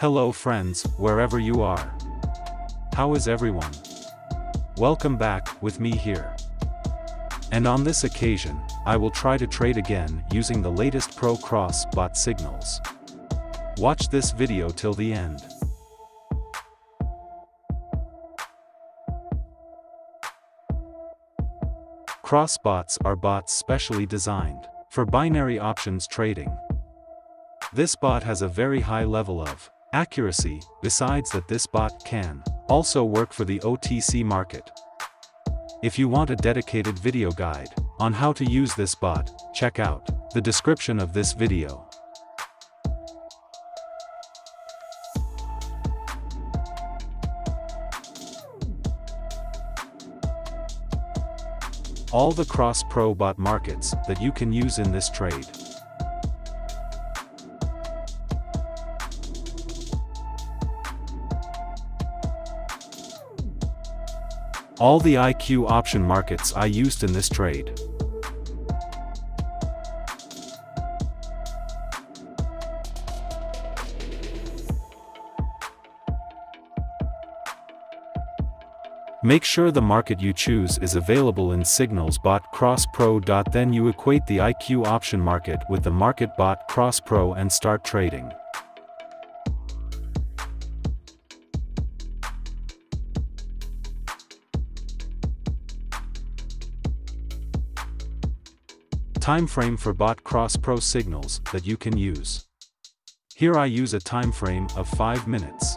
Hello friends, wherever you are. How is everyone? Welcome back, with me here. And on this occasion, I will try to trade again using the latest Pro Cross bot signals. Watch this video till the end. Cross bots are bots specially designed for binary options trading. This bot has a very high level of accuracy, besides that this bot can also work for the OTC market. If you want a dedicated video guide on how to use this bot, check out the description of this video. All the Cross Pro bot markets that you can use in this trade. All the IQ option markets I used in this trade. Make sure the market you choose is available in Signals bot Cross Pro. Then you equate the IQ option market with the market bot Cross Pro and start trading. Time frame for bot Cross Pro signals that you can use. Here I use a time frame of 5 minutes.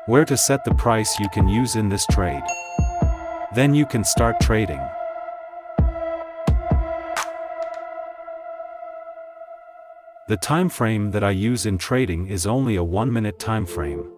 Where to set the price you can use in this trade. Then you can start trading. The time frame that I use in trading is only a 1 minute time frame.